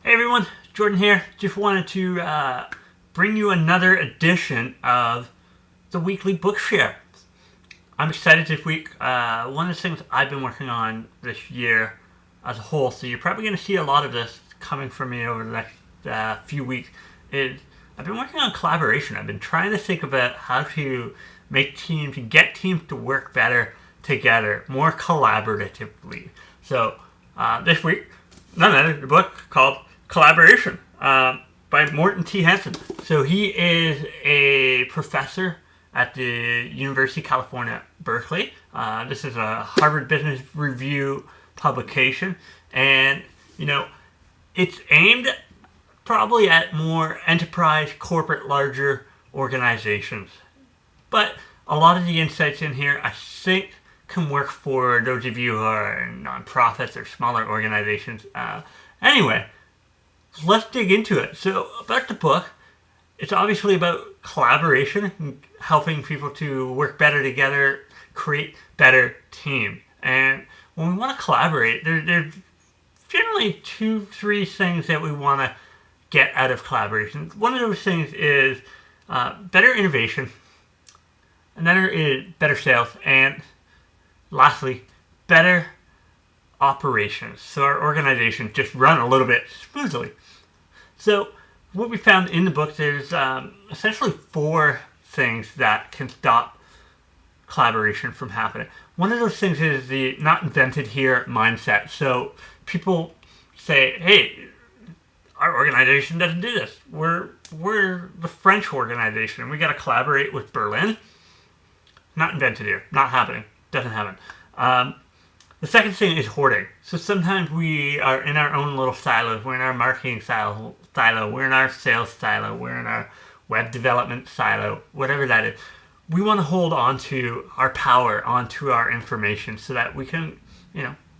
Hey everyone, Jordan here. Just wanted to bring you another edition of the weekly book share. I'm excited this week. One of the things I've been working on this year as a whole, so you're probably going to see a lot of this coming from me over the next few weeks, is I've been working on collaboration. I've been trying to think about how to make teams and get teams to work better together, more collaboratively. So this week, none other, the book called Collaboration by Morten Hanson. So he is a professor at the University of California, Berkeley. This is a Harvard Business Review publication, and it's aimed probably at more enterprise, corporate, larger organizations. But a lot of the insights in here, I think, can work for those of you who are nonprofits or smaller organizations. Anyway, let's dig into it. So, about the book, it's obviously about collaboration, helping people to work better together, create better teams. And when we want to collaborate, there's generally 2-3 things that we want to get out of collaboration. One of those things is better innovation, another is better sales, and lastly, better operations. So our organizations just run a little bit smoothly. So what we found in the book, there's essentially 4 things that can stop collaboration from happening. One of those things is the not invented here mindset. So people say, hey, our organization doesn't do this. We're the French organization, and we got to collaborate with Berlin. Not invented here. Not happening. Doesn't happen. The second thing is hoarding. So sometimes we are in our own little silos. We're in our marketing silo. We're in our sales silo. We're in our web development silo. Whatever that is. We want to hold on to our power, onto our information, so that we can,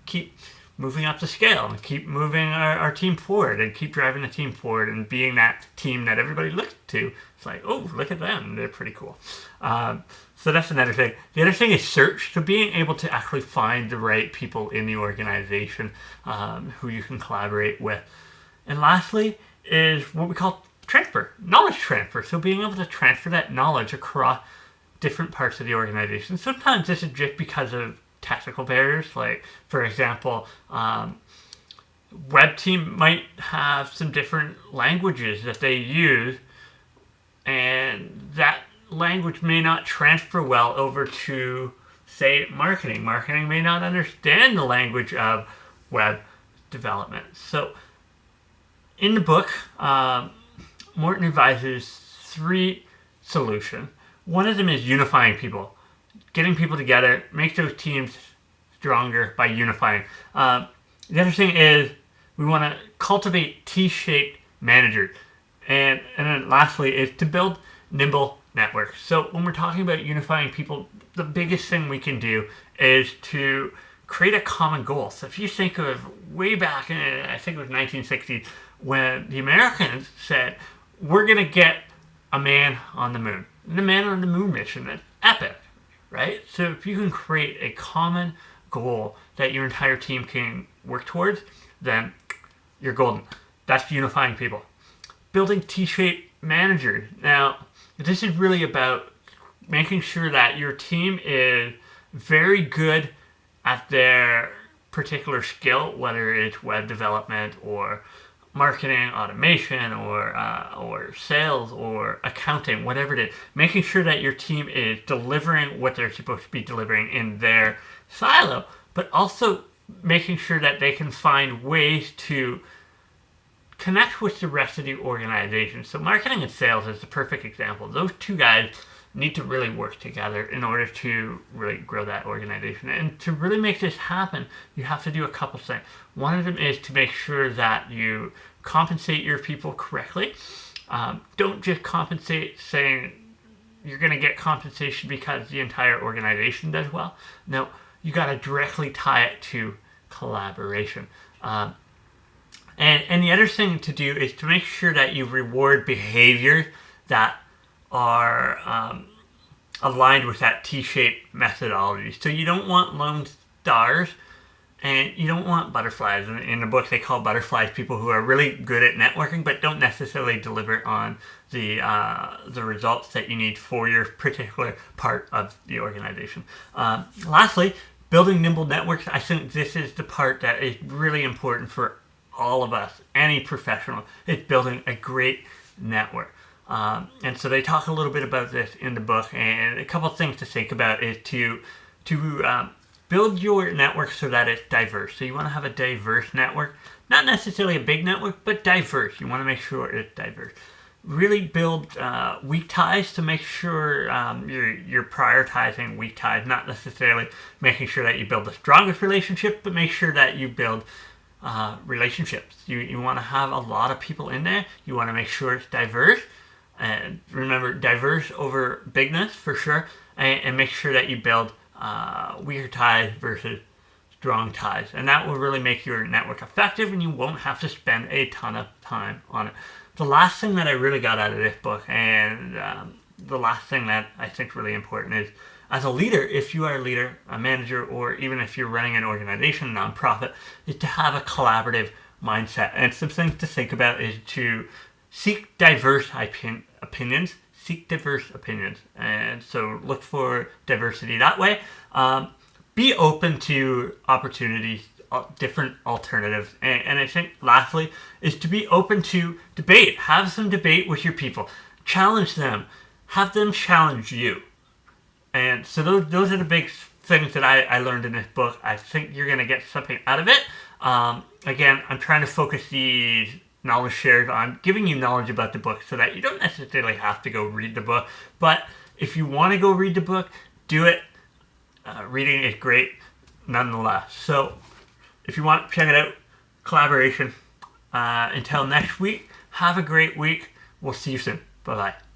keep moving up the scale and keep moving our team forward and keep driving the team forward and being that team that everybody looks to. It's like, oh, look at them. They're pretty cool. So that's another thing. The other thing is search. So being able to actually find the right people in the organization who you can collaborate with. And lastly is what we call transfer, knowledge transfer. So being able to transfer that knowledge across different parts of the organization. Sometimes this is just because of technical barriers. Like, for example, web team might have some different languages that they use, and that language may not transfer well over to, say, marketing. Marketing may not understand the language of web development. So in the book, Morten advises 3 solutions. One of them is unifying people. Getting people together, make those teams stronger by unifying. The other thing is we want to cultivate T-shaped managers. And then lastly is to build nimble networks. So when we're talking about unifying people, the biggest thing we can do is to create a common goal. So if you think of way back in, I think it was 1960s, when the Americans said, we're going to get a man on the moon. The man on the moon mission, that's epic, right? So if you can create a common goal that your entire team can work towards, then you're golden. That's unifying people. Building T-shaped managers. Now, this is really about making sure that your team is very good at their particular skill, whether it's web development or marketing, automation, or sales, or accounting, whatever it is. Making sure that your team is delivering what they're supposed to be delivering in their silo, but also making sure that they can find ways to connect with the rest of the organization. So marketing and sales is the perfect example. Those 2 guys need to really work together in order to really grow that organization. And to really make this happen, you have to do a couple things. One of them is to make sure that you compensate your people correctly. Don't just compensate saying you're going to get compensation because the entire organization does well. No, you got to directly tie it to collaboration. And the other thing to do is to make sure that you reward behaviors that are aligned with that T-shaped methodology. So you don't want lone stars And you don't want butterflies. In the book, they call butterflies people who are really good at networking, but don't necessarily deliver on the results that you need for your particular part of the organization. Lastly, building nimble networks. I think this is the part that is really important for all of us, any professional. It's building a great network. And so they talk a little bit about this in the book, and a couple of things to think about is to build your network so that it's diverse. So you want to have a diverse network, not necessarily a big network, but diverse. You want to make sure it's diverse. Really build weak ties to make sure you're prioritizing weak ties, not necessarily making sure that you build the strongest relationship, but make sure that you build relationships. You want to have a lot of people in there. You want to make sure it's diverse. And remember, diverse over bigness for sure. And make sure that you build weaker ties versus strong ties. And that will really make your network effective, and you won't have to spend a ton of time on it. The last thing that I really got out of this book, and the last thing that I think is really important is, as a leader, if you are a leader, a manager, or even if you're running an organization, a nonprofit, is to have a collaborative mindset. And some things to think about is to seek diverse opinions. Seek diverse opinions. And so look for diversity that way. Be open to opportunities, different alternatives. And I think lastly is to be open to debate. Have some debate with your people. Challenge them. Have them challenge you. And so those are the big things that I learned in this book. I think you're going to get something out of it. Again, I'm trying to focus these knowledge shares on giving you knowledge about the book so that you don't necessarily have to go read the book. But if you want to go read the book, do it. Reading is great nonetheless. So if you want, check it out. Collaboration. Until next week, have a great week. We'll see you soon. Bye-bye.